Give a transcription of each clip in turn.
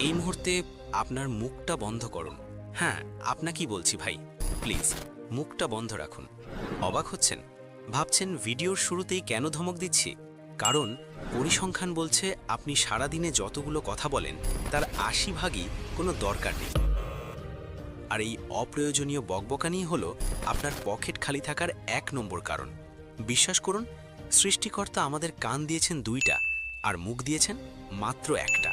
এই মুহূর্তে আপনার মুখটা বন্ধ করুন। হ্যাঁ, আপনাকেই বলছি ভাই, প্লিজ মুখটা বন্ধ রাখুন। অবাক হচ্ছেন? ভাবছেন ভিডিওর শুরুতেই কেন ধমক দিচ্ছি? কারণ পরিসংখ্যান বলছে আপনি সারাদিনে যতগুলো কথা বলেন তার ৮০ ভাগই কোনো দরকার নেই। আর এই অপ্রয়োজনীয় বকবকানি হলো আপনার পকেট খালি থাকার ১ নম্বর কারণ। বিশ্বাস করুন, সৃষ্টিকর্তা আমাদের কান দিয়েছেন ২টা আর মুখ দিয়েছেন মাত্র ১টা।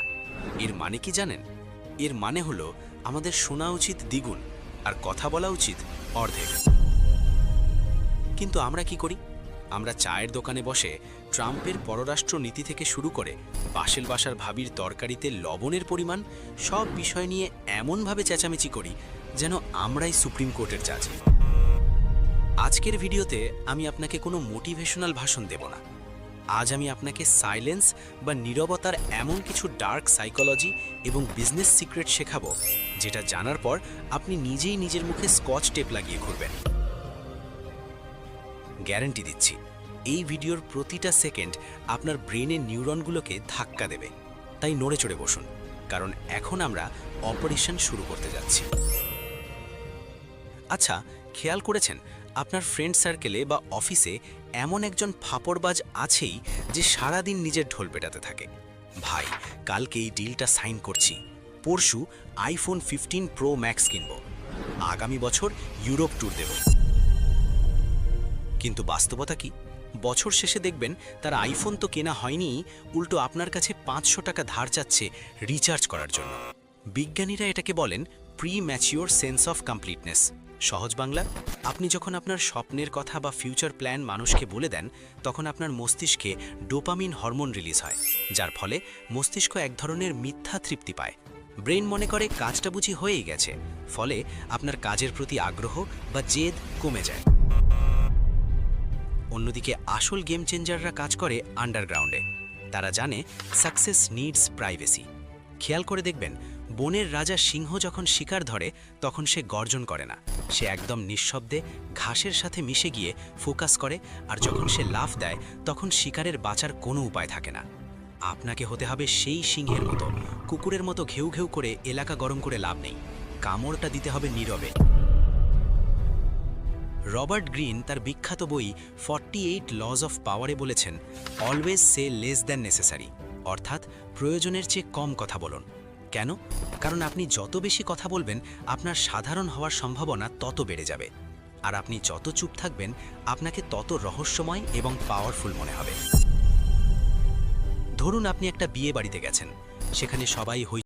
এর মানে কি জানেন? এর মানে হলো আমাদের শোনা উচিত দ্বিগুণ আর কথা বলা উচিত অর্ধেক। কিন্তু আমরা কি করি? আমরা চায়ের দোকানে বসে ট্রাম্পের পররাষ্ট্র নীতি থেকে শুরু করে পাশের বাসার ভাবির তরকারিতে লবণের পরিমাণ, সব বিষয় নিয়ে এমনভাবে চেঁচামেচি করি যেন আমরাই সুপ্রিম কোর্টের জাজ। আজকের ভিডিওতে আমি আপনাকে কোনো মোটিভেশনাল ভাষণ দেব না। আজ আমি আপনাকে সাইলেন্স বা নীরবতার এমন কিছু ডার্ক সাইকোলজি এবং বিজনেস সিক্রেট শেখাবো, যেটা জানার পর আপনি নিজেই নিজের মুখে স্কচ টেপ লাগিয়ে ঘুরবেন। গ্যারান্টি দিচ্ছি, এই ভিডিওর প্রতিটা সেকেন্ড আপনার ব্রেনের নিউরনগুলোকে ধাক্কা দেবে। তাই নড়ে চড়ে বসুন, কারণ এখন আমরা অপারেশন শুরু করতে যাচ্ছি। আচ্ছা, খেয়াল করেছেন আপনার ফ্রেন্ড সার্কেলে বা অফিসে এমন একজন ফাপড়বাজ আছেই যে সারাদিন নিজের ঢোল পেটাতে থাকে? ভাই, কালকে এই ডিলটা সাইন করছি, পরশু আইফোন 15 প্রো ম্যাক্স কিনব, আগামী বছর ইউরোপ ট্যুর দেব। কিন্তু বাস্তবতা কি? বছর শেষে দেখবেন তার আইফোন তো কেনা হয়নি, উল্টো আপনার কাছে ৫০০ টাকা ধার চাচ্ছে রিচার্জ করার জন্য। বিজ্ঞানীরা এটাকে বলেন pre mature sense of completeness. সহজ বাংলা, আপনি যখন আপনার স্বপ্নের কথা বা ফিউচার প্ল্যান মানুষকে বলে দেন, তখন আপনার মস্তিষ্কে ডোপামিন হরমোন রিলিজ হয়, যার ফলে মস্তিষ্ক এক ধরনের মিথ্যা তৃপ্তি পায়। ব্রেন মনে করে কাজটা বুঝি হয়েই গেছে, ফলে আপনার কাজের প্রতি আগ্রহ বা জেদ কমে যায়। অন্যদিকে আসল গেম চেঞ্জাররা কাজ করে আন্ডারগ্রাউন্ডে। তারা জানে সাকসেস নিডস প্রাইভেসি। খেয়াল করে দেখবেন, বনের রাজা সিংহ যখন শিকার ধরে তখন সে গর্জন করে না, সে একদম নিঃশব্দে ঘাসের সাথে মিশে গিয়ে ফোকাস করে, আর যখন সে লাফ দেয় তখন শিকারের বাঁচার কোনো উপায় থাকে না। আপনাকে হতে হবে সেই সিংহের মতো, কুকুরের মতো ঘেউ ঘেউ করে এলাকা গরম করে লাভ নেই, কামড়টা দিতে হবে নীরবে। রবার্ট গ্রিন তার বিখ্যাত বই 48 লজ অফ পাওয়ারে বলেছেন, অলওয়েজ সে লেস দ্যান নেসেসারি, অর্থাৎ প্রয়োজনের চেয়ে কম কথা বলুন। কেন? কারণ আপনি যত বেশি কথা বলবেন আপনার সাধারণ হওয়ার সম্ভাবনা তত বেড়ে যাবে, আর আপনি যত চুপ থাকবেন আপনাকে তত রহস্যময় এবং পাওয়ারফুল মনে হবে। ধরুন আপনি একটা বিয়ে বাড়িতে গেছেন, সেখানে সবাই